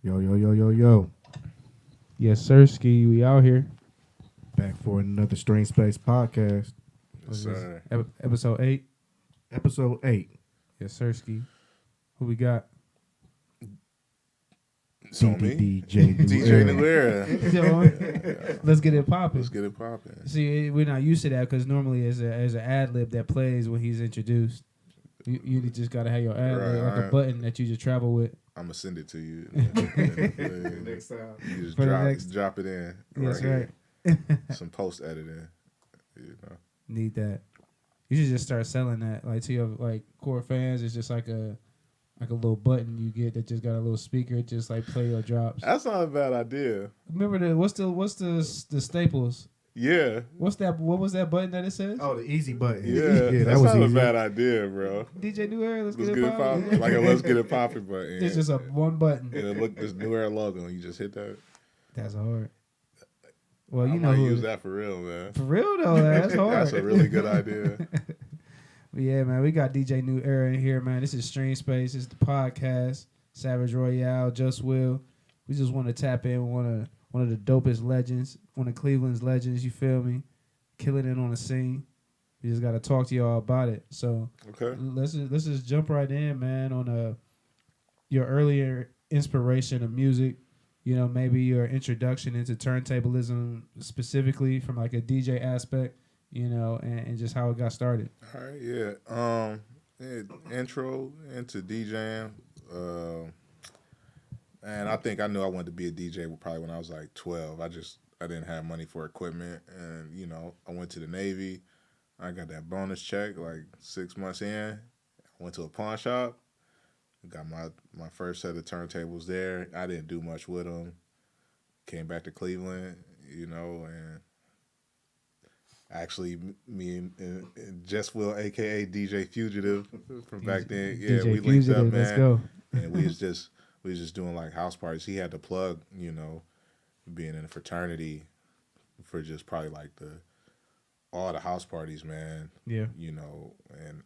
Yo, yo, yo, yo, yo. Yes, sir, Ski. We out here. Back for another StreamSpace podcast. Yes, sir. Episode 8. Episode 8. Yes, sir, Ski. Who we got? It's on me. DJ Nu DJ ERA. Nu ERA. Let's get it popping. Let's get it popping. See, we're not used to that because normally as an ad lib that plays when he's introduced. You just gotta have your ad lib like a button that you just travel with. I'm gonna send it to you. Next time. You just For drop it in. That's right. Some post editing. You know. Need that. You should just start selling that like to your like core fans. It's just like a little button you get that just got a little speaker. It just like play your drops. That's not a bad idea. Remember what's the staples? Yeah. What was that button that it says? Oh, the easy button. Yeah. that That's was not easy. a bad idea, bro. DJ Nu ERA, let's Let's get it popping. Like a let's get it popping button. It's just a one button. And it look this Nu ERA logo and you just hit that. That's hard. Well, I you know might who use that for real, man. for real though. That's hard. That's a really good idea. But yeah, man, we got DJ Nu ERA in here, man. This is StreamSpace. This is the podcast. Savage Royale, Just Will. We just want to tap in one of the dopest legends, one of Cleveland's legends. You feel me? Killing it on the scene. We just got to talk to y'all about it. So Okay. let's just jump right in, man. On your earlier inspiration of music. You know, maybe your introduction into turntablism specifically from like a DJ aspect. You know, and just how it got started. All right, intro into DJing. And I think I knew I wanted to be a DJ probably when I was like 12. I didn't have money for equipment, and you know, I went to the Navy. I got that bonus check like 6 months in. I went to a pawn shop. Got my first set of turntables there. I didn't do much with them. Came back to Cleveland, you know, and actually me and Just Will, aka DJ Fugitive, from back then. Yeah, DJ we linked Fugitive, up, man. let's go. And we was just doing like house parties. He had to plug, you know, being in a fraternity for just probably like all the house parties, man. Yeah. You know,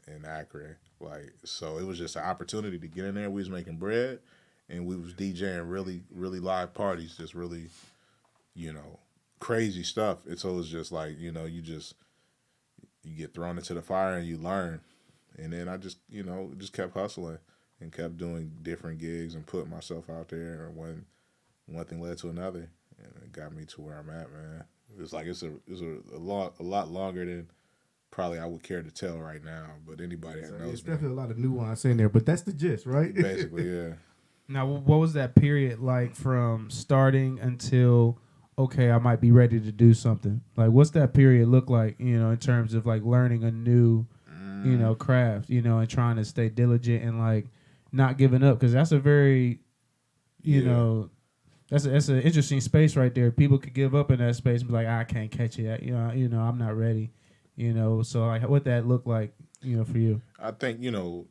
and Akron. Like, so it was just an opportunity to get in there. We was making bread and we was DJing really, really live parties, just really, you know, crazy stuff. And so it was just like, you know, you get thrown into the fire and you learn. And then I just, you know, just kept hustling and kept doing different gigs and putting myself out there. And one thing led to another, and it got me to where I'm at, man. It's like it's a lot longer than probably I would care to tell right now. But anybody that knows There's me, definitely a lot of nuance in there, but that's the gist, right? basically, yeah. Now, what was that period like from starting until, okay, I might be ready to do something? Like, what's that period look like, you know, in terms of like learning a new, you know, craft, you know, and trying to stay diligent and like not giving up? Because that's a very, you know, that's an interesting space right there. People could give up in that space and be like, I can't catch it. You know, I'm not ready. You know, so like, what that look like, you know, for you? I think, you know,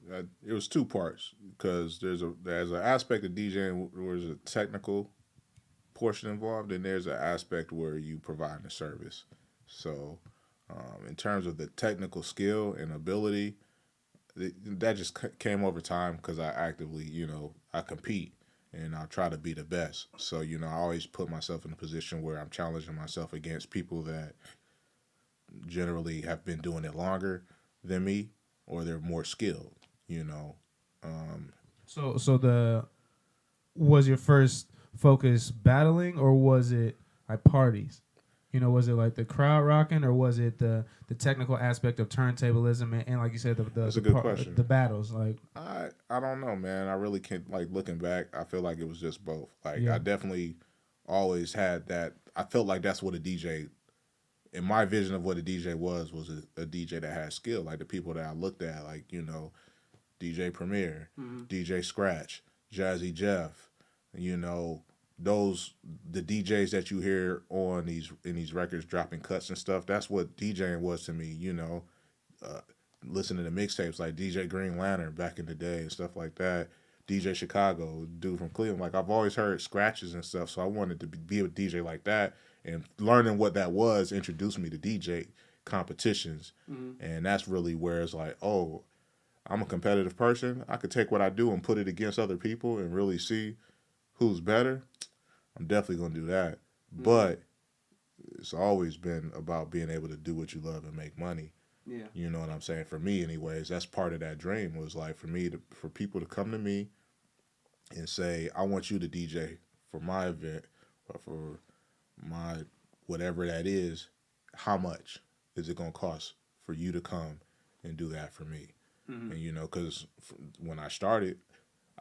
it was two parts because there's an aspect of DJing where there's a technical portion involved, and there's an aspect where you provide a service. So, in terms of the technical skill and ability, that just came over time because I actively, you know, I compete and I try to be the best. So, you know, I always put myself in a position where I'm challenging myself against people that generally have been doing it longer than me, or they're more skilled, you know. So was your first focus battling, or was it like parties? You know, was it like the crowd rocking, or was it the technical aspect of turntablism and like you said, That's a good question. The battles, like I don't know, man. I really can't, like, looking back, I feel like it was just both. Like, Yeah. I definitely always had that. I felt like that's what a DJ, in my vision of what a DJ was a DJ that had skill. Like the people that I looked at, like, you know, DJ Premier, DJ Scratch, Jazzy Jeff, you know, the DJs that you hear in these records dropping cuts and stuff. That's what DJing was to me, you know. Listening to mixtapes like DJ Green Lantern back in the day and stuff like that. DJ Chicago, dude from Cleveland. Like, I've always heard scratches and stuff, so I wanted to be a DJ like that. And learning what that was introduced me to DJ competitions. And that's really where it's like, oh, I'm a competitive person. I could take what I do and put it against other people and really see who's better, I'm definitely gonna do that. But it's always been about being able to do what you love and make money. Yeah. You know what I'm saying? For me, anyways, that's part of that dream. Was like for people to come to me and say, I want you to DJ for my event or for my whatever that is. How much is it gonna cost for you to come and do that for me? And you know, because when I started,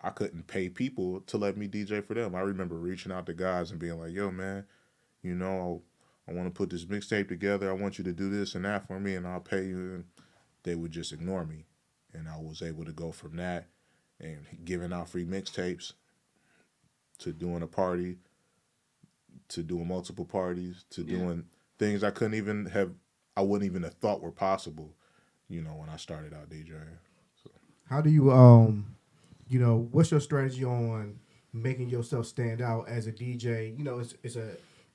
I couldn't pay people to let me DJ for them. I remember reaching out to guys and being like, yo, man, you know, I want to put this mixtape together. I want you to do this and that for me, and I'll pay you. And they would just ignore me. And I was able to go from that and giving out free mixtapes to doing a party, to doing multiple parties, to doing things I wouldn't even have thought were possible, you know, when I started out DJing. So. How do you you know, what's your strategy on making yourself stand out as a DJ? You know,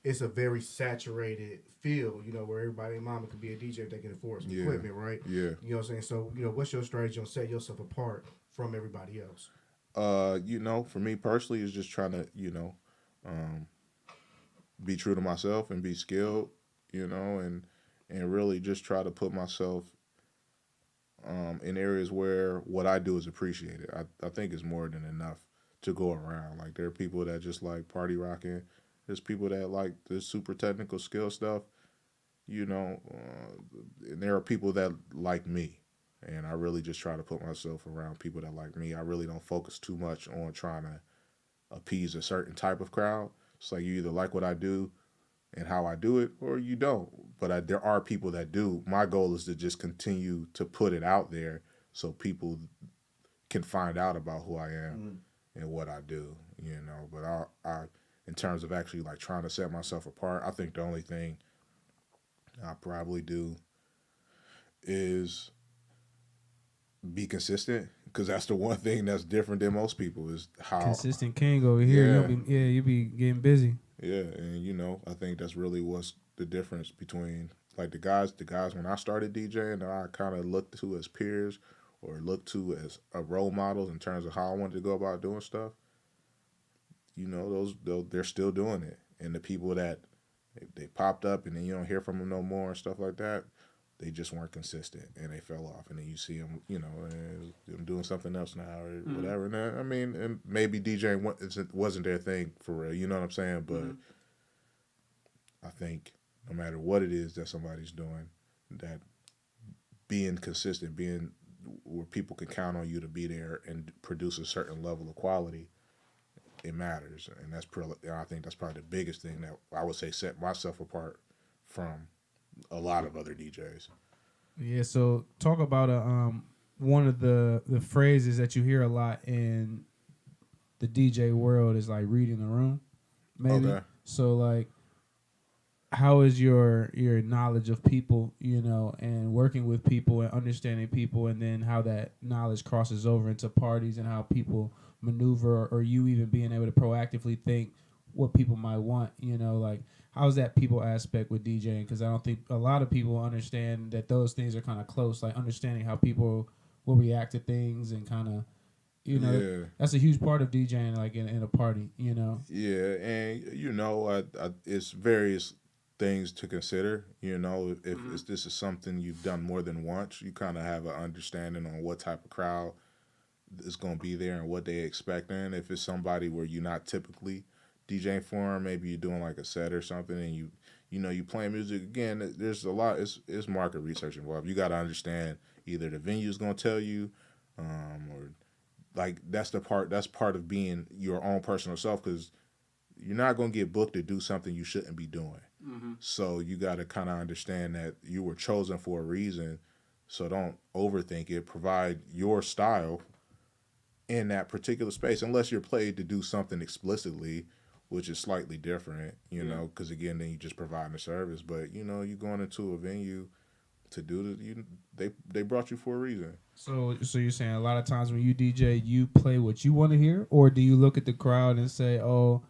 it's a very saturated field, you know, where everybody and mama could be a DJ if they can afford some equipment, right? Yeah. You know what I'm saying? So, you know, what's your strategy on setting yourself apart from everybody else? You know, for me personally, is just trying to, you know, be true to myself and be skilled, you know, and really just try to put myself in areas where what I do is appreciated. I think it's more than enough to go around. Like, there are people that just like party rocking. There's people that like the super technical skill stuff, you know, and there are people that like me. And I really just try to put myself around people that like me. I really don't focus too much on trying to appease a certain type of crowd. It's like you either like what I do and how I do it, or you don't. But there are people that do. My goal is to just continue to put it out there so people can find out about who I am and what I do, you know. But I in terms of actually like trying to set myself apart, I think the only thing I probably do is be consistent, because that's the one thing that's different than most people is how Consistent king over here. You be getting busy. Yeah, and you know, I think that's really what's the difference between like the guys when I started DJing that I kind of looked to as peers or looked to as a role models in terms of how I wanted to go about doing stuff. You know, they're still doing it, and the people that they popped up and then you don't hear from them no more and stuff like that, they just weren't consistent and they fell off. And then you see them, you know, them doing something else now or whatever. And I mean, and maybe DJing wasn't their thing for real, you know what I'm saying? But I think no matter what it is that somebody's doing, that being consistent, being where people can count on you to be there and produce a certain level of quality, it matters. And I think that's probably the biggest thing that I would say set myself apart from a lot of other DJs. Yeah, so talk about one of the phrases that you hear a lot in the DJ world is like reading the room, maybe. Okay. So like, how is your knowledge of people, you know, and working with people and understanding people, and then how that knowledge crosses over into parties and how people maneuver, or you even being able to proactively think what people might want, you know, like how's that people aspect with DJing? Because I don't think a lot of people understand that those things are kind of close, like understanding how people will react to things and kind of, you know, that's a huge part of DJing, like in a party, you know. Yeah, and you know, it's various things to consider. You know, if this is something you've done more than once, you kind of have an understanding on what type of crowd is going to be there and what they expecting. If it's somebody where you're not typically DJing for them, maybe you're doing like a set or something, and you know you playing music. Again, there's a lot. It's market research involved. You got to understand either the venue's going to tell you, or like that's part of being your own personal self, because you're not going to get booked to do something you shouldn't be doing. So you got to kind of understand that you were chosen for a reason. So don't overthink it. Provide your style in that particular space, unless you're paid to do something explicitly, which is slightly different, you know, because again, then you just providing a service. But you know, you going into a venue to do this, they brought you for a reason. So you're saying a lot of times when you DJ, you play what you want to hear, or do you look at the crowd and say, "Oh,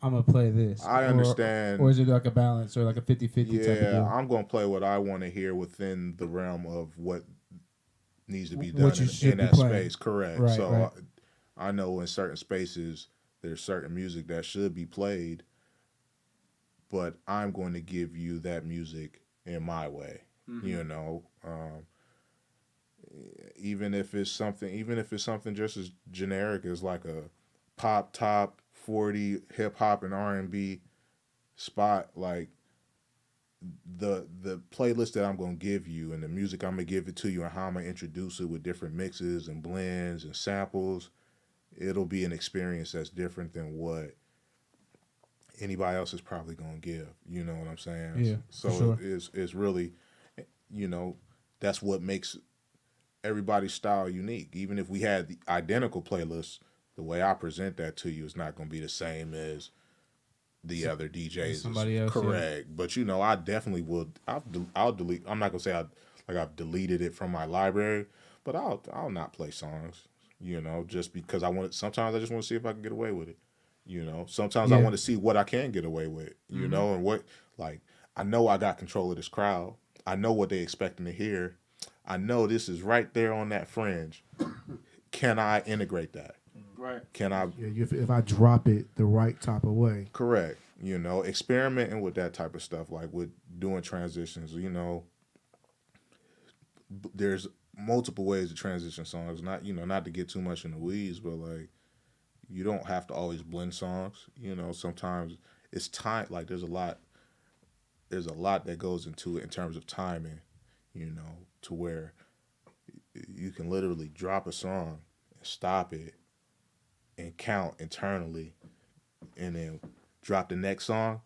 I'm gonna play this"? I understand. Or is it like a balance, or like a 50-50 type of deal? Yeah, I'm gonna play what I want to hear within the realm of what needs to be done in that space. Correct. Right, so right. I know in certain spaces there's certain music that should be played, but I'm going to give you that music in my way. You know, even if it's something just as generic as like a pop top 40 hip hop and R&B spot, like the playlist that I'm gonna give you and the music I'm gonna give it to you and how I'm gonna introduce it with different mixes and blends and samples, it'll be an experience that's different than what anybody else is probably gonna give. You know what I'm saying? Yeah, So for sure. it's really, you know, that's what makes everybody's style unique. Even if we had the identical playlists, the way I present that to you is not gonna be the same as the other DJs. Somebody else, correct. But you know, I definitely will. I'll delete. I'm not gonna say I've deleted it from my library, but I'll not play songs. You know, just because I want. Sometimes I just want to see if I can get away with it. You know, sometimes I want to see what I can get away with. You know, and what, like, I know I got control of this crowd. I know what they expecting to hear. I know this is right there on that fringe. Can I integrate that? Right. Can I? Yeah, if I drop it the right type of way. Correct. You know, experimenting with that type of stuff, like with doing transitions. You know, there's multiple ways to transition songs. Not to get too much in the weeds, but like, you don't have to always blend songs. You know, sometimes it's time. Like, there's a lot that goes into it in terms of timing. You know, to where you can literally drop a song and stop it and count internally, and then drop the next song,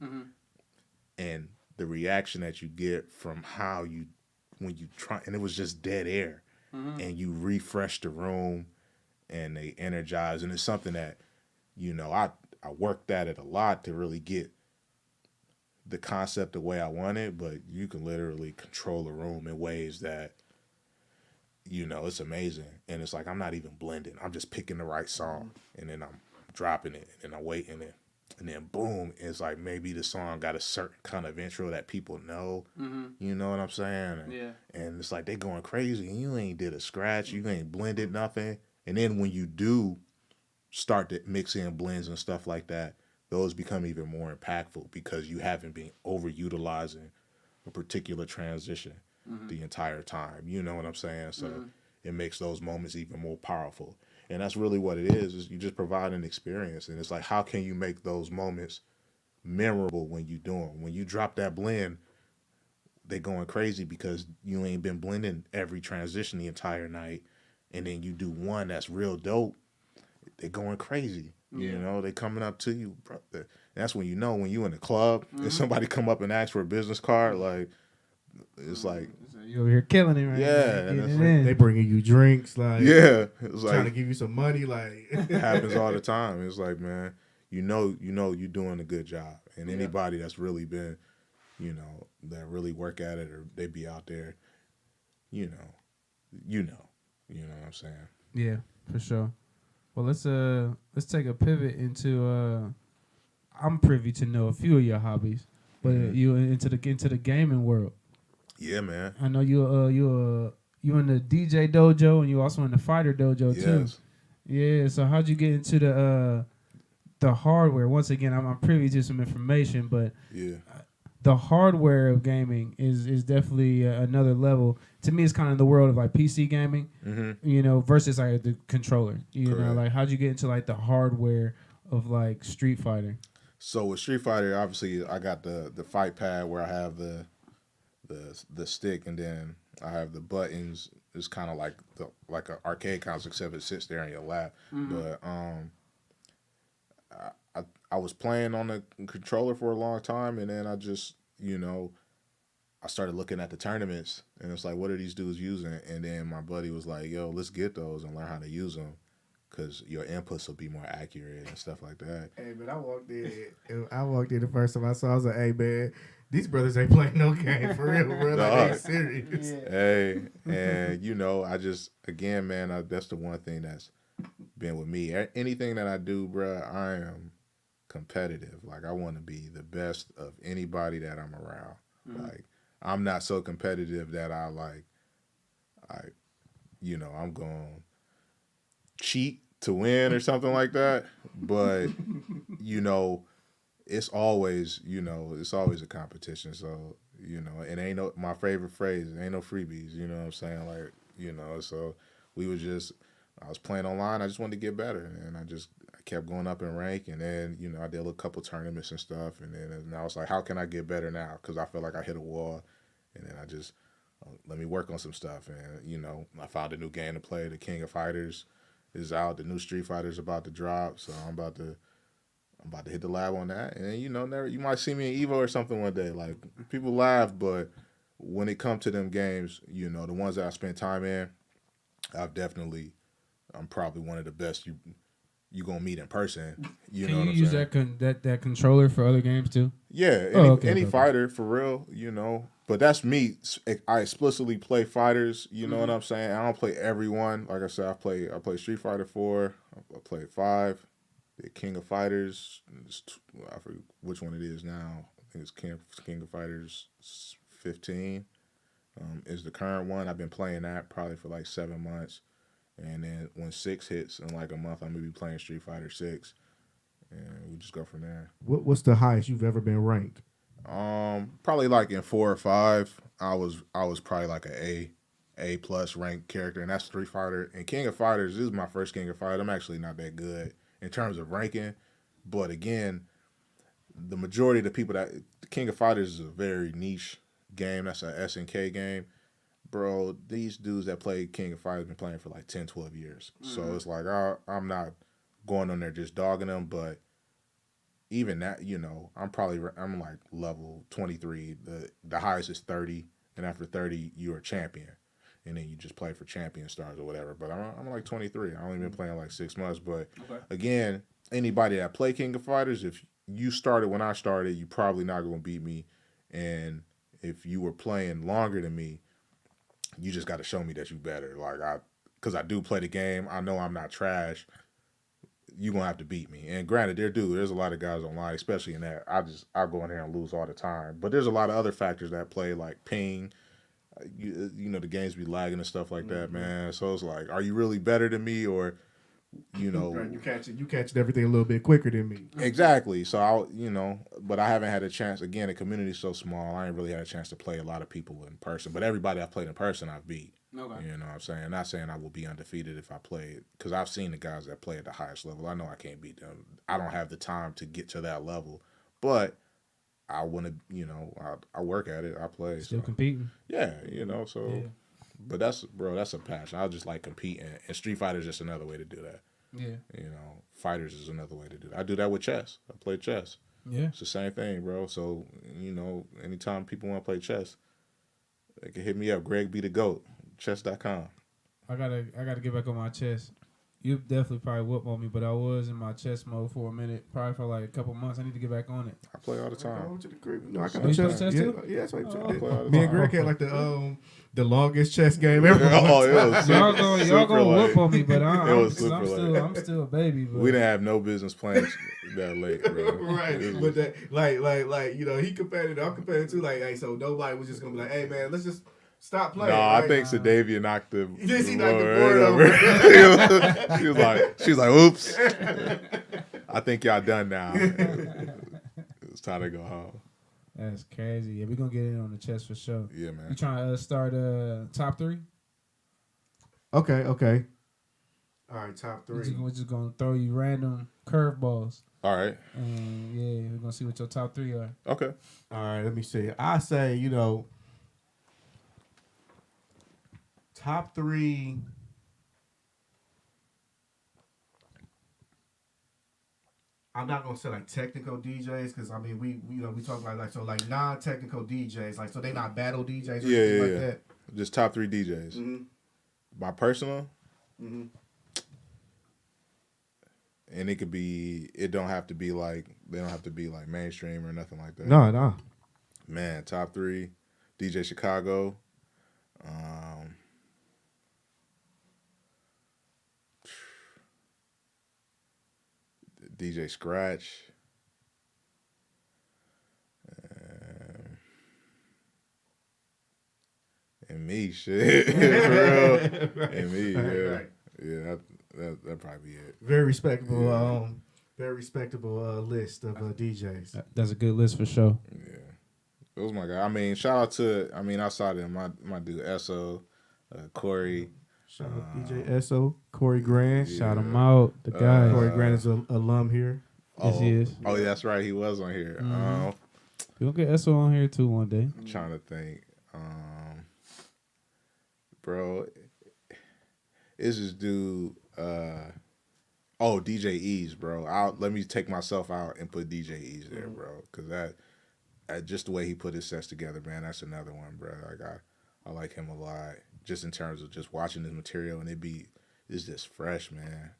and the reaction that you get from when you try, and it was just dead air, and you refresh the room, and they energize, and it's something that, you know, I worked at it a lot to really get the concept the way I want it, but you can literally control the room in ways that, you know, it's amazing. And it's like, I'm not even blending. I'm just picking the right song, and then I'm dropping it, and I'm waiting it. And then boom, it's like maybe the song got a certain kind of intro that people know. You know what I'm saying? And it's like they going crazy, and you ain't did a scratch. You ain't blended nothing. And then when you do start to mix in blends and stuff like that, those become even more impactful because you haven't been overutilizing a particular transition the entire time. You know what I'm saying? So it makes those moments even more powerful. And that's really what it is you just provide an experience. And it's like, how can you make those moments memorable when you do them? When you drop that blend, they going crazy because you ain't been blending every transition the entire night. And then you do one that's real dope, they going crazy. You know, they coming up to you. Bro. That's when you know when you in the club and somebody come up and ask for a business card, like, it's like, You over here killing it right now. and it's Getting They bringing you drinks, like it's trying to like give you some money, like it happens all the time. It's like, man, you know you're doing a good job. And anybody that's really been, you know, that really work at it or they be out there, you know what I'm saying? Yeah, for sure. Well, let's take a pivot into I'm privy to know a few of your hobbies, but you into the gaming world. Yeah, man. I know you in the DJ dojo and you also in the fighter dojo too. Yes. Yeah. So how'd you get into the hardware? Once again, I'm privy to some information, but Yeah. The hardware of gaming is definitely another level. To me, it's kind of the world of like PC gaming, you know, versus like the controller. You know, like how'd you get into like the hardware of like Street Fighter? So with Street Fighter, obviously, I got the fight pad where I have the stick, and then I have the buttons. It's kind of like an arcade console, except it sits there in your lap. But I was playing on the controller for a long time, and then I just, you know, I started looking at the tournaments, and it's like, what are these dudes using? And then my buddy was like, yo, let's get those and learn how to use them, because your inputs will be more accurate and stuff like that. Hey, man, I walked in the first time I saw, I was like, hey, man, these brothers ain't playing no game for real, bro. Like, they serious. Hey, and, you know, I just, again, man, that's the one thing that's been with me. Anything that I do, bro, I am competitive. Like, I want to be the best of anybody that I'm around. Like, I'm not so competitive that I'm going to cheat to win or something like that. But it's always a competition. So it ain't no my favorite phrase. It ain't no freebies. You know what I'm saying? Like so we was just I was playing online. I just wanted to get better, and I kept going up in rank, and then I did a couple tournaments and stuff, and then I was like, how can I get better now? Because I feel like I hit a wall, and then I just let me work on some stuff, and I found a new game to play. The King of Fighters is out. The new Street Fighter is about to drop, so I'm about to hit the lab on that, and you might see me in Evo or something one day. Like people laugh, but when it comes to them games, the ones that I spent time in, I'm probably one of the best you gonna meet in person. You know Can what you I'm use saying? that controller for other games too? Yeah, any fighter for real, But that's me. I explicitly play fighters. You know what I'm saying? I don't play everyone. Like I said, I play Street Fighter 4. I played 5. The King of Fighters. I forget which one it is now. I think it's King of Fighters 15. Is the current one. I've been playing that probably for like 7 months. And then when 6 hits in like a month, I'm going to be playing Street Fighter 6. And we just go from there. What's the highest you've ever been ranked? Probably like in 4 or 5. I was probably like A plus ranked character, and that's Street Fighter. And King of Fighters, this is my first King of Fighters. I'm actually not that good in terms of ranking. But again, the majority of the people the King of Fighters is a very niche game. That's a SNK game. Bro, these dudes that play King of Fighters been playing for like 10, 12 years. Mm-hmm. So it's like, I'm not going on there just dogging them, but even that, I'm like level 23. The highest is 30, and after 30, you're a champion. And then you just play for champion stars or whatever. But I'm like 23. I only been playing like 6 months. But again, anybody that play King of Fighters, if you started when I started, you probably not going to beat me. And if you were playing longer than me, you just got to show me that you better. Because I do play the game. I know I'm not trash. You're going to have to beat me. And granted, there's a lot of guys online, especially in that. I go in there and lose all the time. But there's a lot of other factors that play, like ping. The games be lagging and stuff like that, man. So it's like, are you really better than me, or right, you catching everything a little bit quicker than me. Exactly. So but I haven't had a chance. Again, the community's so small. I ain't really had a chance to play a lot of people in person. But everybody I've played in person, I've beat. Okay. You know what I'm saying? Not saying I will be undefeated if I play it, because I've seen the guys that play at the highest level. I know I can't beat them. I don't have the time to get to that level, but I want to, I work at it. I play. Still competing. Yeah, so. Yeah. But that's a passion. I just like competing, and Street Fighter is just another way to do that. Yeah. Fighters is another way to do that. I do that with chess. I play chess. Yeah. It's the same thing, bro. So, anytime people want to play chess, they can hit me up. Greg be the GOAT. Chess.com. I gotta get back on my chess. You definitely probably whoop on me, but I was in my chess mode for a minute, probably for like a couple months. I need to get back on it. I play all the time. I got a chess too. Yeah, that's what I play. Me and Greg had like the longest chess game ever. Y'all gonna whoop on me, but I'm still a baby. But. We didn't have no business playing that late, bro. Right, but that like he competitive, I'm competitive too. Like, hey, so nobody was just gonna be like, hey man, let's just stop playing. No, right? I think Sadavia knocked the board over. She was like, oops. I think y'all done now. It's time to go home. That's crazy. Yeah, we're gonna get in on the chess for sure. Yeah, man. You trying to start top 3? Okay. All right, top 3. We're just gonna throw you random curveballs. All right. And yeah, we're gonna see what your top 3 are. Okay. All right, let me see. I say, top 3. I'm not gonna say like technical DJs, because I mean we talk about like non-technical DJs, like, so they not battle DJs or anything like that. Just top 3 DJs. Mm-hmm. My personal. Mm-hmm. And it don't have to be like, they don't have to be like mainstream or nothing like that. No. Man, top 3, DJ Chicago. DJ Scratch. And me, shit. For real. And me, yeah. Right. Yeah, That'd probably be it. Very respectable. Very respectable list of DJs. That's a good list for sure. Yeah, it was my guy. I mean, shout out to outside of him, my dude Esso, Corey. Shout out DJ SO, Corey Grant. Shout him out. The guy. Corey Grant is an alum here. Yes, he is. Oh, yeah, that's right. He was on here. We'll get Esso on here too one day. I'm trying to think. Bro, it's this dude. DJ Ease, bro. Let me take myself out and put DJ Ease there, bro. Because that just the way he put his sets together, man. That's another one, bro. Like I like him a lot. Just in terms of just watching his material, and it's just fresh, man.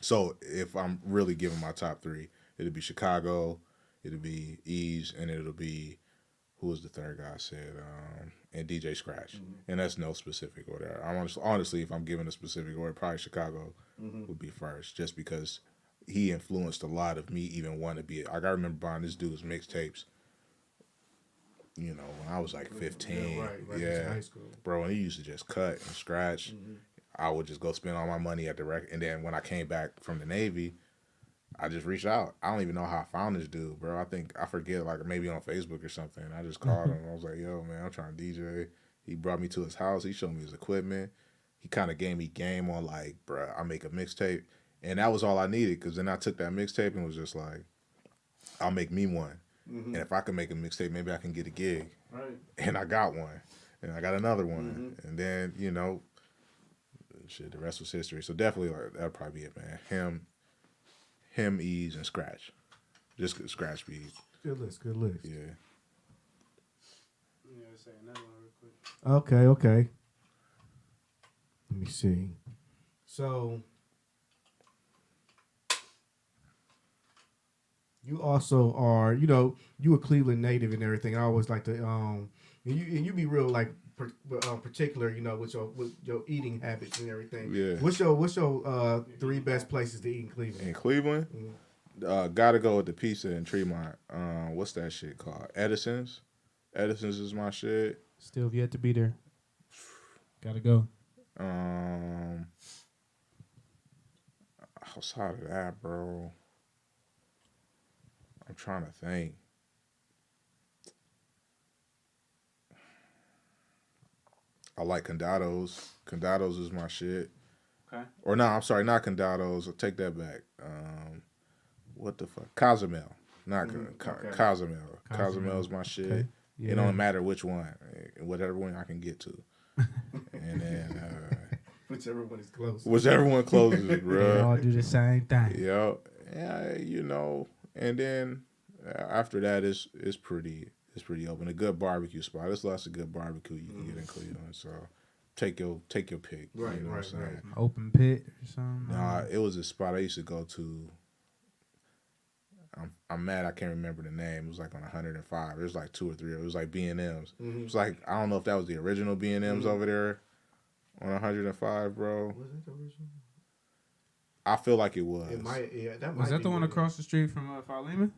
So if I'm really giving my top three, it'll be Chicago, it'll be Ease, and it'll be, who was the third guy I said, and DJ Scratch. And that's no specific order. Honestly, if I'm giving a specific order, probably Chicago would be first, just because he influenced a lot of me even wanting to be. Like, I remember buying this dude's mixtapes, when I was like 15. Yeah. High school. Bro, when he used to just cut and scratch, I would just go spend all my money at the record. And then when I came back from the Navy, I just reached out. I don't even know how I found this dude, bro. I forget, like maybe on Facebook or something. I just called him. I was like, yo, man, I'm trying to DJ. He brought me to his house. He showed me his equipment. He kind of gave me game on, like, bro, I make a mixtape. And that was all I needed, because then I took that mixtape and was just like, I'll make me one. And if I can make a mixtape, maybe I can get a gig. Right. And I got one. And I got another one. And then, the rest was history. So definitely, like, that'd probably be it, man. Him, Ease, and Scratch. Just Scratch beat. Good list. Yeah. Say another one real quick. Okay. Let me see. So you also are, you a Cleveland native and everything. I always like to, and you be real like particular, with your eating habits and everything. Yeah. What's your three best places to eat in Cleveland? In Cleveland, gotta go with the pizza in Tremont. What's that shit called? Edison's. Edison's is my shit. Still yet to be there. Gotta go. Outside of that, bro, I'm trying to think. I like Condados. Condados is my shit. Okay. Or no, I'm sorry, not Condados. I'll take that back. What the fuck? Cozumel. Not Cozumel. Cozumel is my shit. Okay. Yeah. It don't matter which one. Whatever one I can get to. And then whichever one is closest. Whichever one closes, bro. They all do the same thing. Yeah, and then after that it's pretty open. A good barbecue spot. There's lots of good barbecue you can get in Cleveland. So take your pick. Right, you know what I'm saying? right. Open pit or something. Nah, it was a spot I used to go to. I'm mad I can't remember the name. It was like on 105. There's like 2 or 3. It was like B&M's. It was like, I don't know if that was the original B&M's over there on 105, bro. Was it the original? I feel like it was. It might. Yeah, that might. Was that be the one it. across the street from Philemon?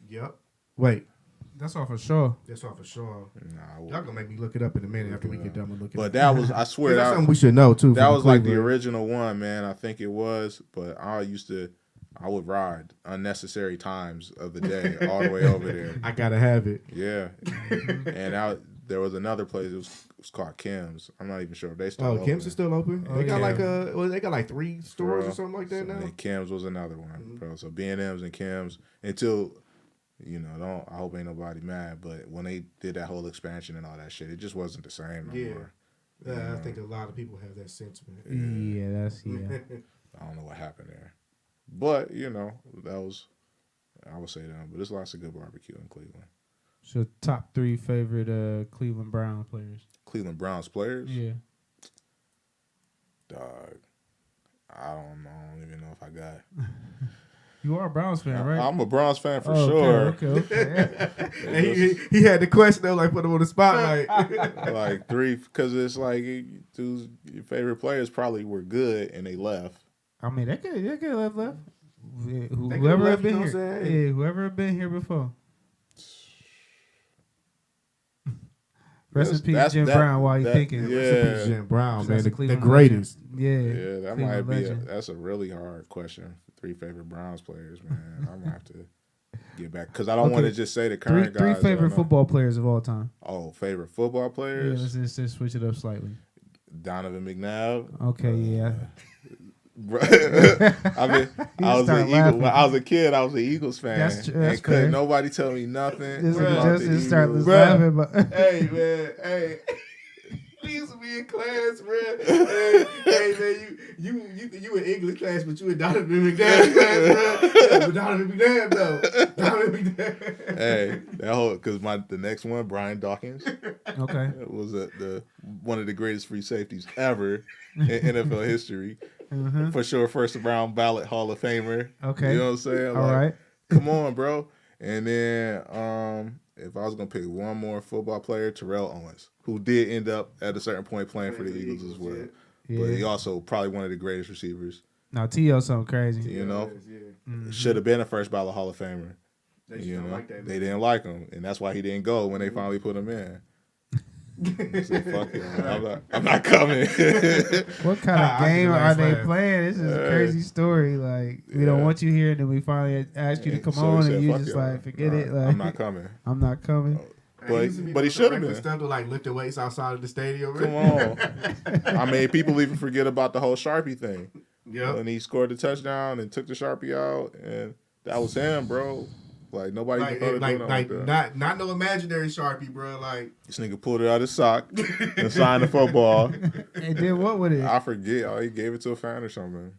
Yep. Wait. That's all for sure. That's all for sure. Nah, Y'all gonna make me look it up in a minute after we get done with looking. But that was, I swear, that's something we should know too. That was like the Cleveland. original one, man. I think it was. But I would ride unnecessary times of the day all the way over there. I gotta have it. Yeah. And there was another place. It was called Kim's. I'm not even sure if they still open. Kim's is still open. Oh, They got yeah. they got like 3 stores Bro, or something like that now. And Kim's was another one, bro. So B&M's and Kim's until, I hope ain't nobody mad, but when they did that whole expansion and all that shit, it just wasn't the same no more. Yeah, I think a lot of people have that sentiment. Yeah, I don't know what happened there. But, that was, I would say that. But there's lots of good barbecue in Cleveland. So top 3 favorite Cleveland Browns players. Cleveland Browns players? Yeah. Dog. I don't know. I don't even know if I got. You are a Browns fan, right? I'm a Browns fan for sure. Okay. he had the question though, like put him on the spotlight. Like 3, because it's like your favorite players probably were good and they left. I mean, they could have left. They Whoever left, have been you know what here. I'm saying? Yeah, whoever have been here before. Rest in peace, Jim Brown. While you thinking, yeah. Rest in peace, Jim Brown, man, the Cleveland greatest. legend. Yeah, that Cleveland might be. legend. That's a really hard question. 3 favorite Browns players, man. I'm gonna have to get back because I don't want to just say the current guys. Three favorite football players of all time. Oh, favorite football players? Yeah, let's just switch it up slightly. Donovan McNabb. Okay, yeah. I mean, I was an Eagle. When I was a kid, I was an Eagles fan. That's and couldn't nobody tell me nothing. Just start laughing. But hey man, hey. We used to be in class, bro. Hey man, you in English class, but you in Donovan McNabb class, bro. Yeah, but Donovan McNabb though. Donovan McNabb. Hey, that whole because the next one, Brian Dawkins. Okay. Was the one of the greatest free safeties ever in NFL history. Mm-hmm. For sure, first round ballot Hall of Famer. Okay. You know what I'm saying? All right. Come on, bro. And then if I was gonna pick one more football player, Terrell Owens, who did end up at a certain point playing for the Eagles as well. Yeah. But he also probably one of the greatest receivers. Now T.O. something crazy. You know, Mm-hmm. should have been a first ballot Hall of Famer. They Like that, they didn't like him, and that's why he didn't go when they finally put him in. Said, fuck it, I'm not coming. What kind of game are they playing? This is a crazy story. Like we don't want you here, and then we finally ask you to come on, and you just like forget it. Like I'm not coming. I'm not coming. But he should have been. Stuff to like lift the weights outside of the stadium. Come on. I mean, people even forget about the whole Sharpie thing. Yeah. And he scored the touchdown and took the Sharpie out, and that was him, bro. Like nobody not no imaginary Sharpie, bro. Like this nigga pulled it out of his sock and signed the football. And did what with it? I forget. Oh, he gave it to a fan or something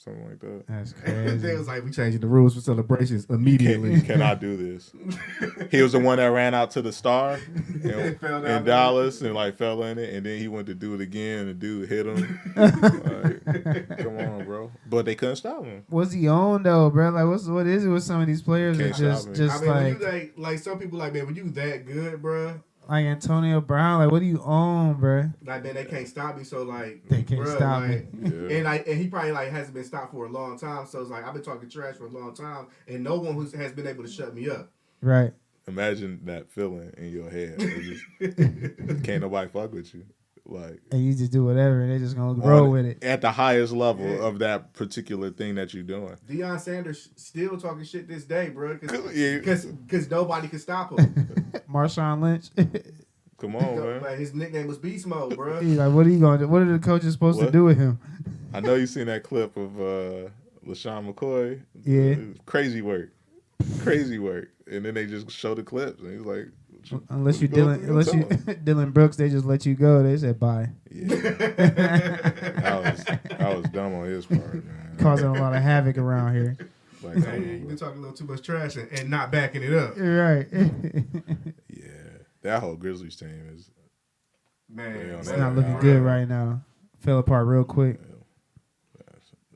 like that. That's crazy. They was like, we changing the rules for celebrations immediately. You cannot do this. He was the one that ran out to the star in Dallas and like fell in it, and then he went to do it again, and the dude hit him. Like, come on, bro. But they couldn't stop him. What's he on though, bro? Like, what is it with some of these players? That just I mean, when you like some people like, man, when you that good, bro. Like Antonio Brown, like what do you own, bro? Like man, they can't stop me. So like they can't stop me. And he probably like hasn't been stopped for a long time. So it's like I've been talking trash for a long time, and no one has been able to shut me up. Right. Imagine that feeling in your head. Can't nobody fuck with you. Like, and you just do whatever, and they just gonna roll with it at the highest level of that particular thing that you're doing. Deion Sanders still talking shit this day, bro, because nobody can stop him. Marshawn Lynch. Come on, man. Like, his nickname was Beast Mode, bro. He's like, what are you gonna do? What are the coaches supposed to do with him? I know you seen that clip of LaShawn McCoy. Yeah, crazy work, and then they just show the clips, and he's like. Unless you Dylan Brooks, they just let you go. They said bye. Yeah, that was dumb on his part, man. Causing a lot of havoc around here. Like, you've been talking a little too much trash and not backing it up. Right. Yeah, that whole Grizzlies team is it's not looking good right now. Fell apart real quick.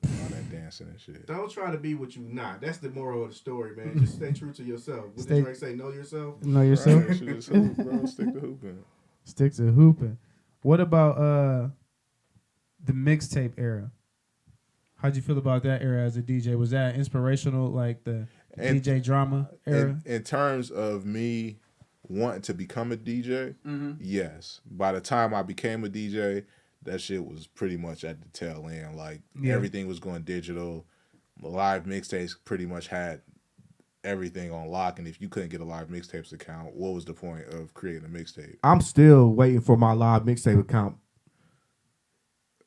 All that dancing and shit. Don't try to be what you not. That's the moral of the story, man. Just stay true to yourself. What did Drake say? Know yourself. Know yourself. Right, just hoop, bro. Stick to hooping. Stick to hooping. What about the mixtape era? How'd you feel about that era as a DJ? Was that inspirational, like the DJ drama era? In terms of me wanting to become a DJ, yes. By the time I became a DJ, that shit was pretty much at the tail end. Like, everything was going digital. Live mixtapes pretty much had everything on lock. And if you couldn't get a live mixtapes account, what was the point of creating a mixtape? I'm still waiting for my live mixtape account.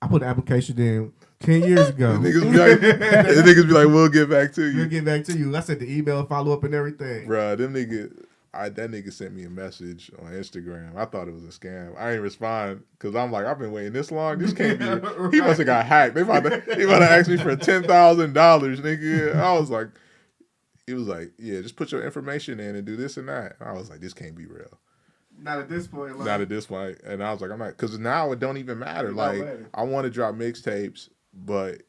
I put an application in 10 years ago. niggas be like, we'll get back to you. We'll get back to you. I sent the email, follow up, and everything. Bruh, that nigga sent me a message on Instagram. I thought it was a scam. I ain't respond because I'm like, I've been waiting this long. This can't be. Right. He must have got hacked. He about to ask me for $10,000, nigga. I was like, he was like, yeah, just put your information in and do this and that. I was like, this can't be real. Not at this point. Not at this point. And I was like, I'm not, because now it don't even matter. Like, I want to drop mixtapes, but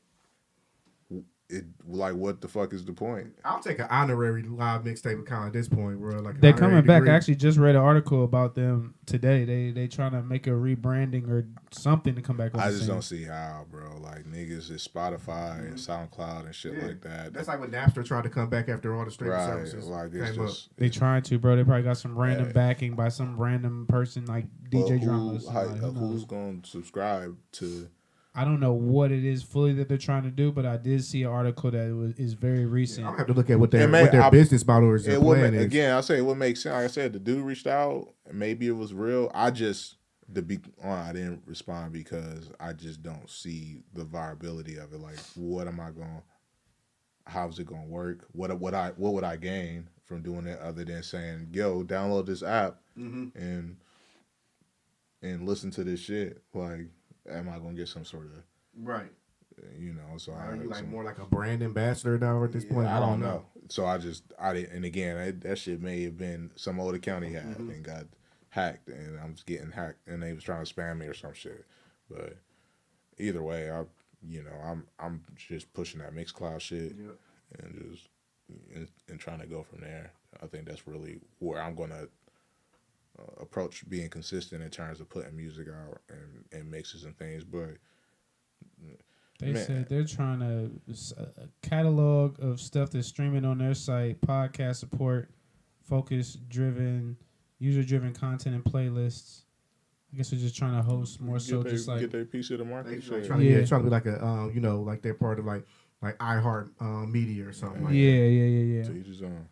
like, what the fuck is the point? I'll take an honorary live mixtape account at this point, bro. Like They're an coming honorary back. degree. I actually just read an article about them today. They trying to make a rebranding or something to come back on. I the just scene. don't see how, bro. Like, niggas is Spotify and SoundCloud and shit like that. That's like when Napster tried to come back after all the streaming right. services Like, it's came up. just They trying to, bro. They probably got some random Yeah. backing by some random person like DJ Drama. Or somebody. Who knows? who's gonna subscribe to? I don't know what it is fully that they're trying to do, but I did see an article that is very recent. I'll have to look at what It may- their I- business model is. It Their would plan is. again. I say it would make sense. Like I said, the dude reached out. Maybe it was real. I just I didn't respond because I just don't see the viability of it. Like, what am I going? How's it gonna work? What would I gain from doing it other than saying, "Yo, download this app and listen to this shit"? Like, am I gonna get some sort of Right. So Are you like more like a brand ambassador now at this point? I don't know. So I didn't. And again, that shit may have been some other county had and got hacked, and I'm just getting hacked, and they was trying to spam me or some shit. But either way, I'm just pushing that Mixcloud shit and just and trying to go from there. I think that's really where I'm gonna approach being consistent in terms of putting music out and mixes and things, but. They said they're trying to a catalog of stuff that's streaming on their site, podcast support, focus-driven, user-driven content and playlists. I guess they're just trying to host more so just like get their piece of the market. Trying to be like a like they're part of like iHeart Media or something like that. Yeah. To each his own.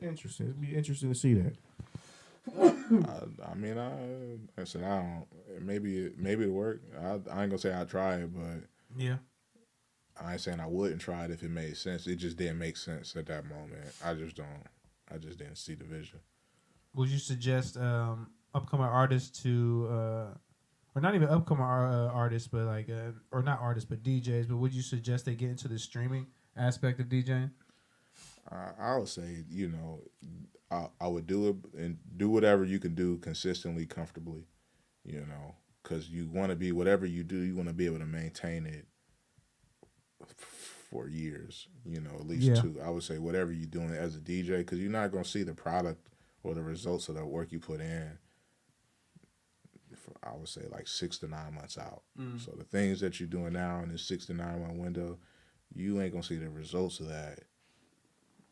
Interesting. It'd be interesting to see that. I said I don't. Maybe it'll work. I ain't gonna say I'd try it, but yeah. I ain't saying I wouldn't try it if it made sense. It just didn't make sense at that moment. I just didn't see the vision. Would you suggest upcoming artists to, or not even upcoming artists, but like, or not artists, but DJs, but would you suggest they get into the streaming aspect of DJing? I would say, I would do it and do whatever you can do consistently, comfortably, because you want to be, whatever you do, you want to be able to maintain it for years, at least 2. I would say whatever you're doing as a DJ, because you're not going to see the product or the results of the work you put in, I would say like 6 to 9 months out. So the things that you're doing now in this 6 to 9 month window, you ain't going to see the results of that,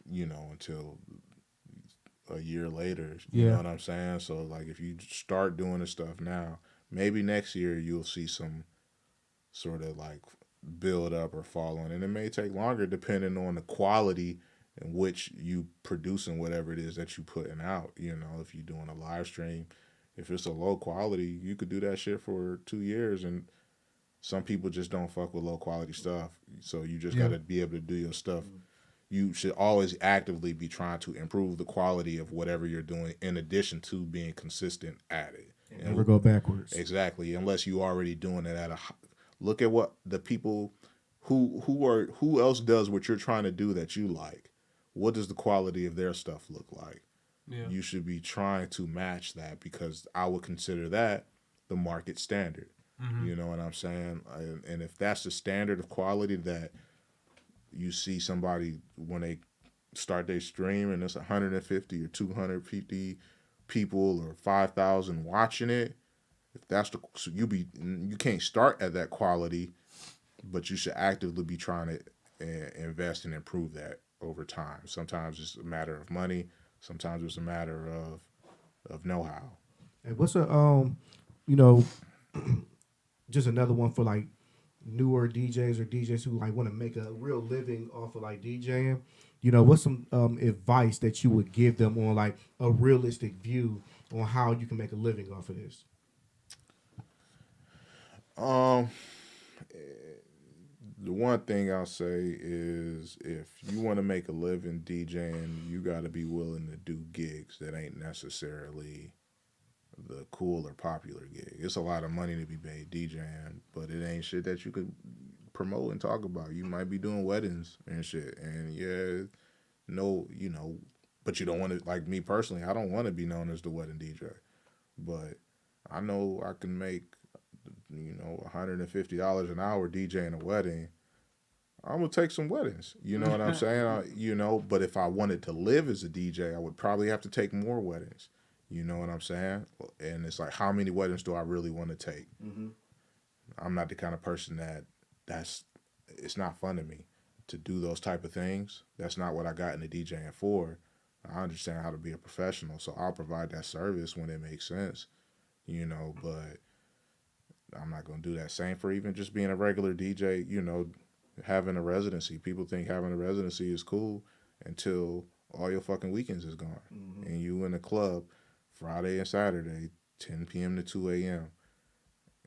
until a year later. You know what I'm saying? So like if you start doing this stuff now, maybe next year you'll see some sort of like build up or fall on. And it may take longer depending on the quality in which you producing whatever it is that you putting out. If you're doing a live stream, if it's a low quality, you could do that shit for 2 years, and some people just don't fuck with low quality stuff. So you just got to be able to do your stuff. You should always actively be trying to improve the quality of whatever you're doing, in addition to being consistent at it. And never go backwards. Exactly, unless you already doing it at a. Look at what the people who else does what you're trying to do that you like. What does the quality of their stuff look like? Yeah. You should be trying to match that, because I would consider that the market standard. You know what I'm saying? And if that's the standard of quality that you see somebody when they start their stream and it's 150 or 250 people or 5,000 watching it, if that's so you can't start at that quality, but you should actively be trying to invest and improve that over time. Sometimes it's a matter of money. Sometimes it's a matter of know-how. And what's just another one for like newer DJs or DJs who like want to make a real living off of like DJing, what's some advice that you would give them on like a realistic view on how you can make a living off of this? The one thing I'll say is, if you want to make a living DJing, you got to be willing to do gigs that ain't necessarily the cool or popular gig. It's a lot of money to be made DJing, but it ain't shit that you could promote and talk about. You might be doing weddings and shit, and but you don't want to, like me personally, I don't want to be known as the wedding DJ, but I know I can make $150 an hour DJing a wedding, I'm gonna take some weddings. You know what I'm saying? You know, but if I wanted to live as a DJ, I would probably have to take more weddings. You know what I'm saying? And it's like, how many weddings do I really want to take? Mm-hmm. I'm not the kind of person it's not fun to me to do those type of things. That's not what I got into DJing for. I understand how to be a professional, so I'll provide that service when it makes sense, you know, but I'm not going to do that. Same for even just being a regular DJ, you know, having a residency. People think having a residency is cool until all your fucking weekends is gone. Mm-hmm. And you in a club Friday and Saturday, 10 p.m. to 2 a.m.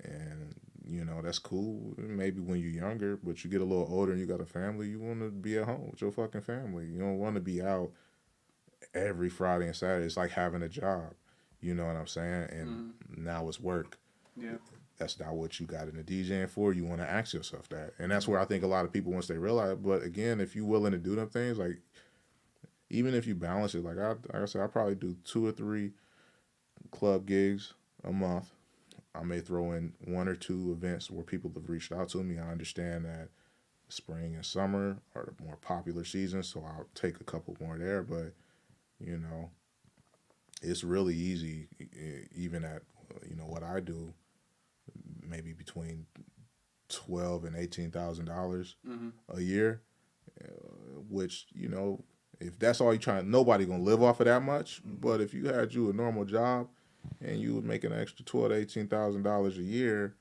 And, you know, that's cool maybe when you're younger, but you get a little older and you got a family, you want to be at home with your fucking family. You don't want to be out every Friday and Saturday. It's like having a job. You know what I'm saying? And now it's work. Yeah. That's not what you got into DJing for. You want to ask yourself that. And that's where I think a lot of people, once they realize, but again, if you're willing to do them things, like, even if you balance it, like I said, I probably do 2 or 3 club gigs a month. I may throw in 1 or 2 events where people have reached out to me. I understand that spring and summer are the more popular seasons, so I'll take a couple more there. But, you know, it's really easy, even at, you know, what I do, maybe between $12,000 and $18,000 a year, which, you know, if that's all you're trying, nobody gonna live off of that much. But if you had a normal job and you would make an extra $12,000 to $18,000 a year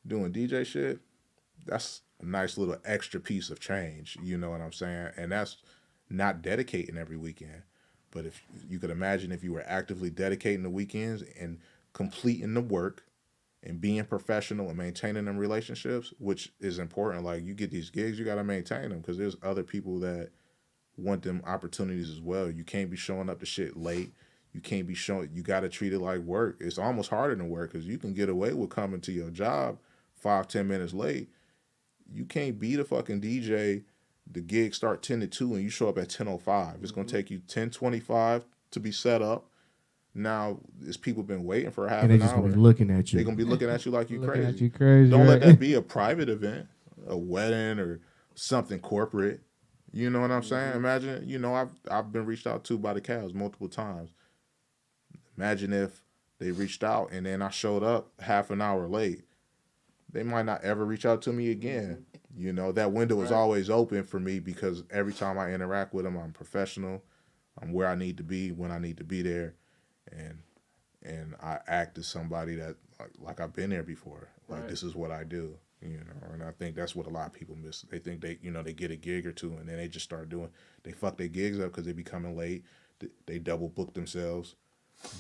doing DJ shit, that's a nice little extra piece of change. You know what I'm saying? And that's not dedicating every weekend. But if you could imagine if you were actively dedicating the weekends and completing the work and being professional and maintaining them relationships, which is important. Like, you get these gigs, you got to maintain them because there's other people that want them opportunities as well. You can't be showing up to shit late. You can't be showing, you got to treat it like work. It's almost harder than work because you can get away with coming to your job 5-10 minutes late. You can't be the fucking DJ. The gig start 10 to 2 and you show up at 10:05. It's going to take you 10:25 to be set up. Now, there's people been waiting for half And they an just hour. gonna be looking at you. They're going to be looking at you like you Looking crazy. at you crazy. Don't let right? that be a private event, a wedding or something corporate. You know what I'm saying? Imagine, you know, I've been reached out to by the Cavs multiple times. Imagine if they reached out and then I showed up half an hour late. They might not ever reach out to me again. You know, that window is always open for me because every time I interact with them, I'm professional. I'm where I need to be when I need to be there. And I act as somebody that, like I've been there before. Like, this is what I do, you know. And I think that's what a lot of people miss. They think they get a gig or two, and then they just start they fuck their gigs up because they be coming late. They double book themselves.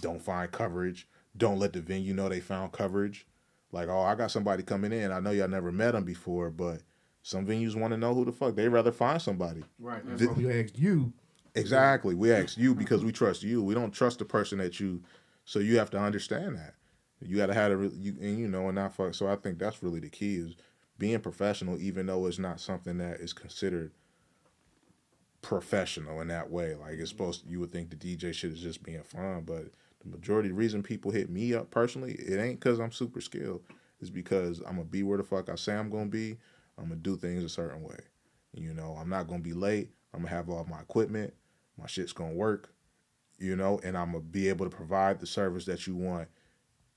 Don't find coverage. Don't let the venue know they found coverage. Like, oh, I got somebody coming in. I know y'all never met them before, but some venues want to know who the fuck. They'd rather find somebody. Right. That's why we asked you. Exactly. We asked you because we trust you. We don't trust the person that you. So you have to understand that. You got to have and not fuck. So I think that's really the key is being professional, even though it's not something that is considered professional in that way. Like, it's you would think the DJ shit is just being fun, but the majority of the reason people hit me up personally, it ain't because I'm super skilled. It's because I'm going to be where the fuck I say I'm going to be. I'm going to do things a certain way. You know, I'm not going to be late. I'm going to have all my equipment. My shit's going to work, you know, and I'm going to be able to provide the service that you want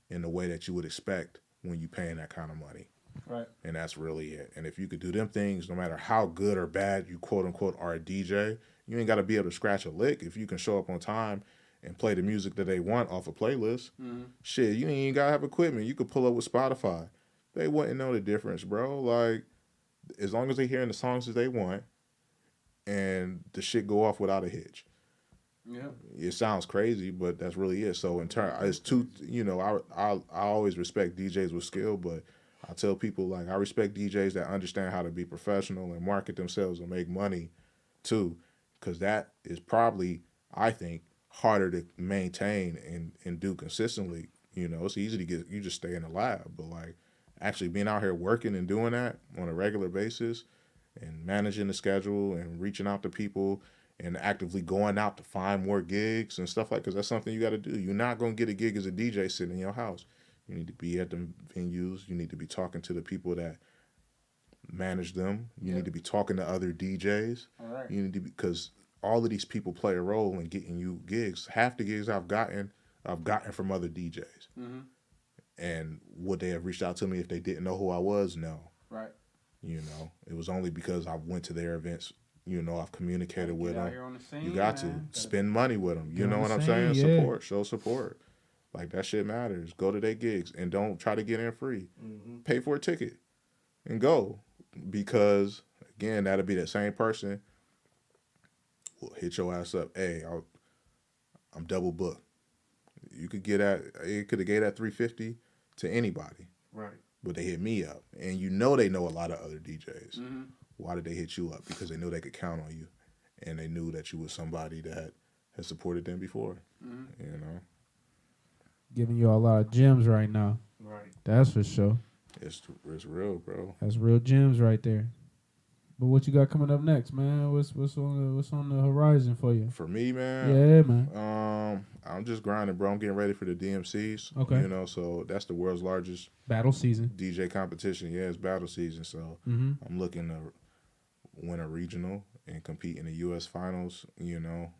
in the way that you would expect when you paying that kind of money. Right. And that's really it. And if you could do them things, no matter how good or bad you quote unquote are a DJ, you ain't got to be able to scratch a lick. If you can show up on time and play the music that they want off a playlist, shit, you ain't even got to have equipment. You could pull up with Spotify. They wouldn't know the difference, bro. Like, as long as they hearing the songs that they want and the shit go off without a hitch. Yeah. It sounds crazy, but that's really it. So in turn, it's two. You know, I always respect DJs with skill, but I tell people, like, I respect DJs that understand how to be professional and market themselves and make money too, because that is probably, I think, harder to maintain and do consistently. You know, it's easy to you just stay in the lab, but like actually being out here working and doing that on a regular basis and managing the schedule and reaching out to people and actively going out to find more gigs and stuff like, because that's something you got to do. You're not going to get a gig as a DJ sitting in your house. You need to be at the venues. You need to be talking to the people that manage them. You need to be talking to other DJs. All right. You need to because all of these people play a role in getting you gigs. Half the gigs I've gotten from other DJs. Mm-hmm. And would they have reached out to me if they didn't know who I was? No. Right. You know, it was only because I went to their events. You know, I've communicated with them. You got to spend money with them. You know what I'm saying? Yeah. Support, show support. Like that shit matters. Go to their gigs and don't try to get in free. Mm-hmm. Pay for a ticket and go, because again, that'll be that same person will hit your ass up. Hey, I'm double booked. You could get at it. Could have gave that $350 to anybody. Right. But they hit me up, and you know they know a lot of other DJs. Mm-hmm. Why did they hit you up? Because they knew they could count on you, and they knew that you was somebody that had supported them before. Mm-hmm. You know, Giving you a lot of gems right now. Right. That's for sure. it's real, bro. That's real gems right there. But what you got coming up next, man? What's on the horizon for you? For me, man. Yeah, man. I'm just grinding, bro. I'm getting ready for the DMCs. Okay. You know, so that's the world's largest Battle season. DJ competition. Yeah, it's battle season. So Mm-hmm. I'm looking to win a regional and compete in the U.S. finals. You know,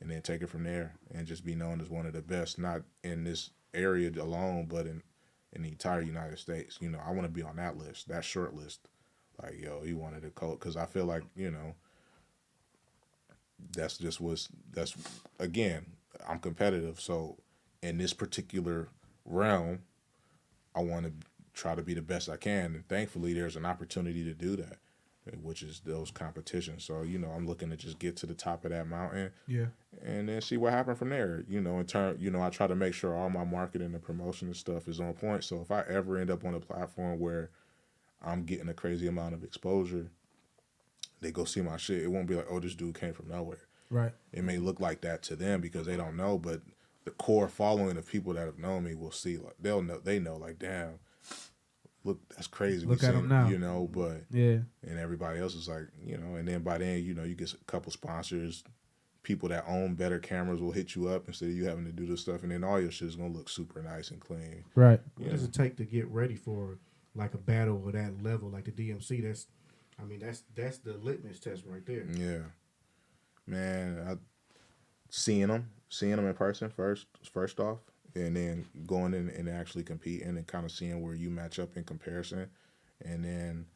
and then take it from there and just be known as one of the best, not in this area alone, but in the entire United States. You know, I want to be on that list, that short list. Like, yo, he wanted to coach, because I feel like, you know, that's again, I'm competitive. So in this particular realm, I want to try to be the best I can. And thankfully, there's an opportunity to do that, which is those competitions. So, you know, I'm looking to just get to the top of that mountain. Yeah. And then see what happens from there. You know, in turn, you know, I try to make sure all my marketing and promotion and stuff is on point. So if I ever end up on a platform where I'm getting a crazy amount of exposure, they go see my shit, it won't be like, oh, this dude came from nowhere. Right. It may look like that to them because they don't know, but the core following of people that have known me will see, like, they know, like, damn, look, that's crazy. Look at him now. You know, but Yeah. and everybody else is like, you know, and then by then, you know, you get a couple sponsors, people that own better cameras will hit you up instead of you having to do this stuff, and then all your shit is gonna look super nice and clean. Right. What does it take to get ready for like a battle of that level, like the DMC? That's the litmus test right there. Yeah, man, seeing them in person first off, and then going in and actually competing and kind of seeing where you match up in comparison, and then,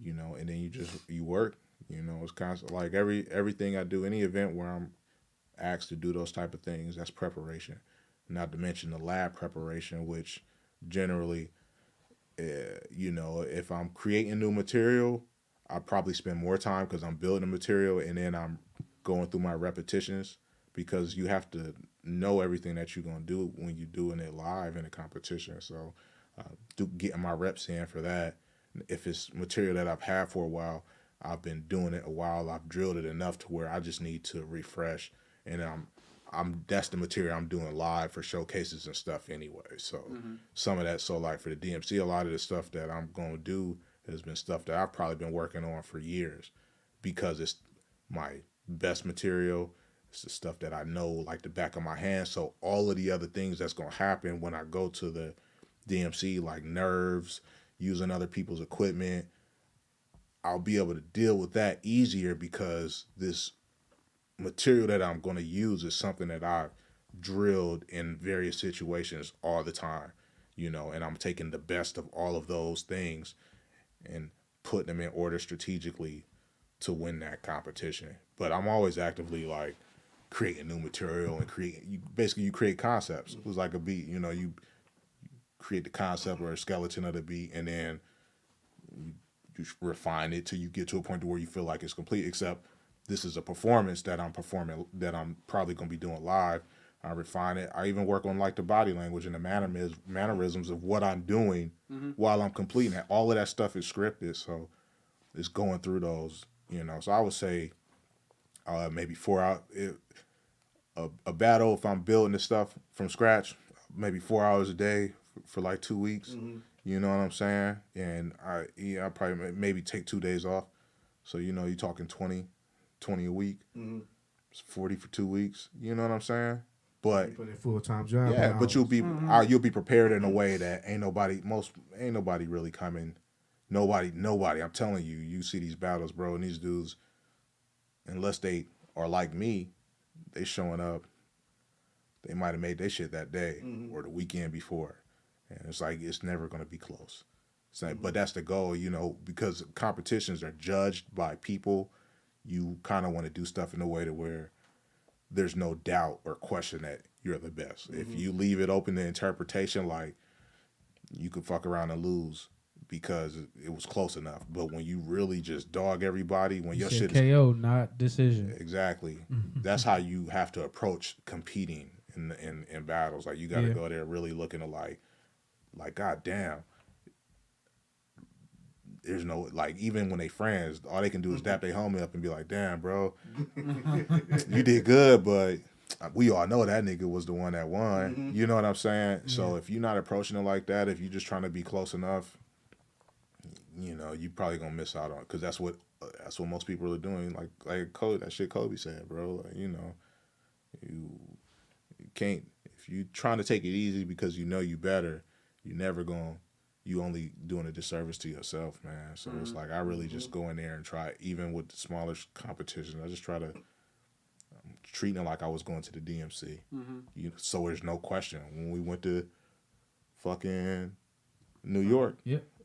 you know, and then you work. You know, it's constant. Like everything I do, any event where I'm asked to do those type of things, that's preparation. Not to mention the lab preparation, which generally, you know, if I'm creating new material, I probably spend more time because I'm building the material, and then I'm going through my repetitions, because you have to know everything that you're going to do when you're doing it live in a competition. So getting my reps in for that. If it's material that I've had for a while, I've been doing it a while, I've drilled it enough to where I just need to refresh, and that's the material I'm doing live for showcases and stuff anyway. So some of that, so like for the DMC, a lot of the stuff that I'm going to do has been stuff that I've probably been working on for years, because it's my best material. It's the stuff that I know like the back of my hand. So all of the other things that's going to happen when I go to the DMC, like nerves, using other people's equipment, I'll be able to deal with that easier, because this material that I'm going to use is something that I've drilled in various situations all the time, you know, and I'm taking the best of all of those things and putting them in order strategically to win that competition. But I'm always actively like creating new material and you create concepts. It was like a beat, you know, you create the concept or a skeleton of the beat, and then you refine it till you get to a point to where you feel like it's complete, except this is a performance that I'm performing, that I'm probably going to be doing live. I refine it. I even work on like the body language and the mannerisms of what I'm doing while I'm completing it. All of that stuff is scripted, so it's going through those, you know. So I would say maybe 4 hours. A battle, if I'm building this stuff from scratch, maybe 4 hours a day for like 2 weeks. You know what I'm saying? And I probably maybe take 2 days off. So, you know, you're talking 20 a week. It's 40 for 2 weeks. You know what I'm saying? But put a full-time job. Yeah, but you'll be prepared in a way that ain't nobody really coming Nobody. I'm telling you, you see these battles, bro, and these dudes, unless they are like me, they showing up. They might have made their shit that day or the weekend before, and it's like it's never gonna be close. It's like, but that's the goal, you know, because competitions are judged by people. You kind of want to do stuff in a way to where there's no doubt or question that you're the best. If you leave it open to interpretation, like you could fuck around and lose because it was close enough. But when you really just dog everybody, when your shit KO, not decision. Exactly. That's how you have to approach competing in battles. Like you got to go there really looking to like God damn. There's no, like, even when they friends, all they can do is dap their homie up and be like, damn, bro, you did good, but we all know that nigga was the one that won. You know what I'm saying? So if you're not approaching it like that, if you're just trying to be close enough, you know, you probably gonna miss out on it, because that's what most people are doing. Like Kobe, that shit Kobe said, bro. Like, you know, you can't, if you trying to take it easy because you know you better, you only doing a disservice to yourself, man. So it's like I really just go in there and try, even with the smaller competitions, I just try to treat it like I was going to the DMC. So there's no question. When we went to fucking New York,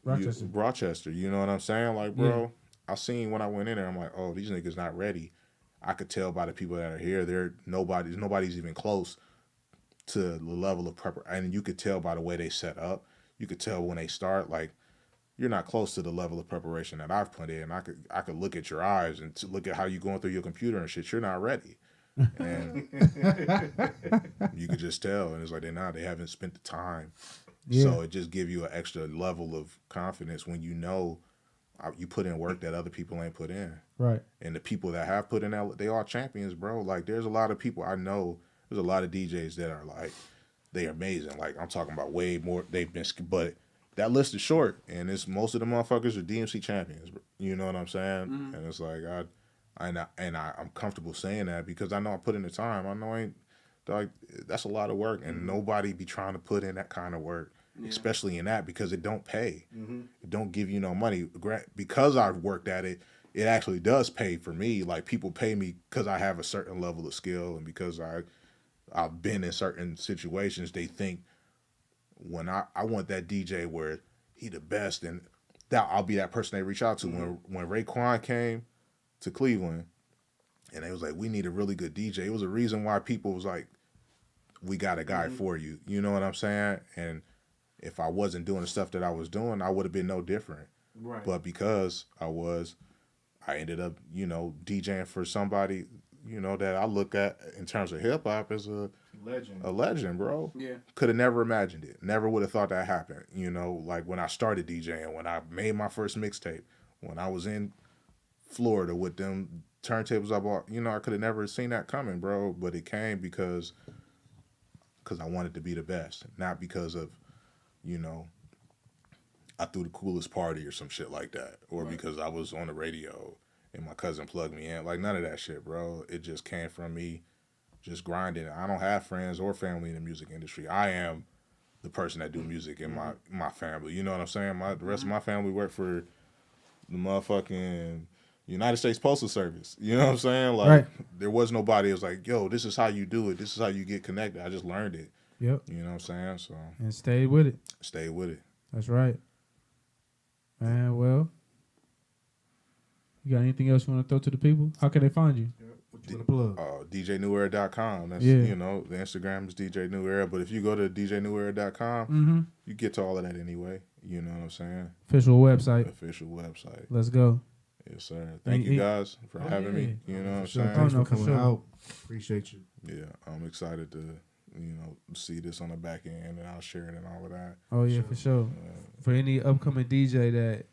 Rochester, you know what I'm saying? Like, bro, I seen when I went in there, I'm like, oh, these niggas not ready. I could tell by the people that are here, nobody's even close to the level of prep, and you could tell by the way they set up. You could tell when they start, like, you're not close to the level of preparation that I've put in. I could look at your eyes and look at how you going through your computer and shit. You're not ready, and you could just tell. And it's like they haven't spent the time. So it just gives you an extra level of confidence when you know you put in work that other people ain't put in. Right. And the people that have put in that, they are champions, bro. Like, there's a lot of people I know. There's a lot of DJs that are like, they are amazing. Like, I'm talking about way more. They've been, but that list is short, and it's most of the motherfuckers are DMC champions. You know what I'm saying? And it's like I'm comfortable saying that because I know I put in the time. I know that's a lot of work, and nobody be trying to put in that kind of work, especially in that, because it don't pay. It don't give you no money. Because I've worked at it, it actually does pay for me. Like, people pay me because I have a certain level of skill, and because I've been in certain situations. They think when I want that DJ where he the best, and that I'll be that person they reach out to. When Raekwon came to Cleveland, and they was like, we need a really good DJ. It was a reason why people was like, we got a guy for you. You know what I'm saying? And if I wasn't doing the stuff that I was doing, I would have been no different. Right. But because I ended up, you know, DJing for somebody, you know, that I look at in terms of hip hop as a legend, bro. Yeah. Could have never imagined it. Never would have thought that happened. You know, like when I started DJing, when I made my first mixtape, when I was in Florida with them turntables I bought, you know, I could have never seen that coming, bro. But it came because I wanted to be the best, not because of, you know, I threw the coolest party or some shit like that, or because I was on the radio and my cousin plugged me in. Like, none of that shit, bro. It just came from me just grinding. I don't have friends or family in the music industry. I am the person that do music in my family. You know what I'm saying? The rest of my family work for the motherfucking United States Postal Service. You know what I'm saying? Like, there was nobody that was like, yo, this is how you do it. This is how you get connected. I just learned it. Yep. You know what I'm saying? So, and stay with it. Stay with it. That's right. Man, well, you got anything else you want to throw to the people? How can they find you? DJNuEra.com. That's, you know, the Instagram is DJ Nu ERA. But if you go to DJNuEra.com, you get to all of that anyway. You know what I'm saying? Official website. Let's go. Yes, sir. Thank you guys for having me. You know what I'm saying? Thanks for coming out. Appreciate you. Yeah, I'm excited to, you know, see this on the back end, and I'll share it and all of that. Oh, yeah, for sure. For any upcoming DJ that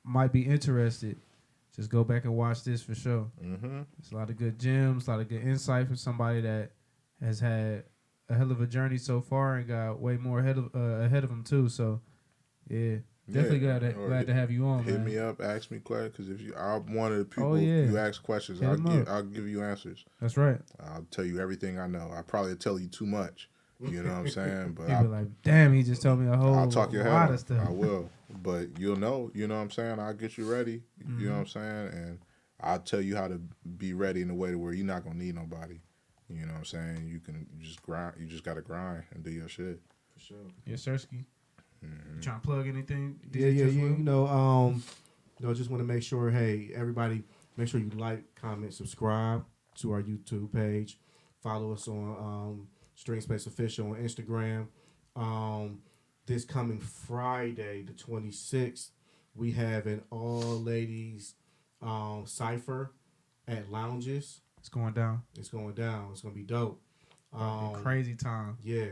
might be interested, just go back and watch this for sure. It's a lot of good gems, a lot of good insight from somebody that has had a hell of a journey so far and got way more ahead of them too. So, yeah, definitely glad to have you on. Hit man. Me up, ask me questions, because if I'm one of the people you ask questions, I'll give you answers. That's right. I'll tell you everything I know. I probably tell you too much. You know what I'm saying? But I'll be like, damn, he just told me a whole I'll talk your lot head of stuff. I will. but you'll know. You know what I'm saying? I'll get you ready. You know what I'm saying? And I'll tell you how to be ready in a way to where you're not gonna need nobody. You know what I'm saying? You just grind. You just gotta grind and do your shit. For sure. Yes, Sirski. Mm-hmm. Trying to plug anything? Yeah. You know, just want to make sure. Hey, everybody, make sure you like, comment, subscribe to our YouTube page. Follow us on StreamSpace Official on Instagram. This coming Friday, the 26th, we have an all-ladies cipher at Lounges. It's going down. It's going down. It's going to be dope. Crazy time. Yeah.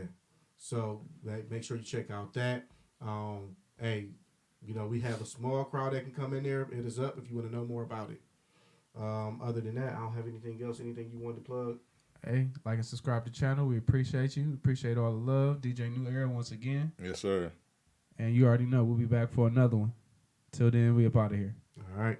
So make sure you check out that. Hey, you know, we have a small crowd that can come in there. Hit us up if you want to know more about it. Other than that, I don't have anything else. Anything you want to plug? Hey, like and subscribe to the channel. We appreciate you. We appreciate all the love. DJ Nu ERA once again. Yes, sir. And you already know we'll be back for another one. Till then, we up out of here. All right.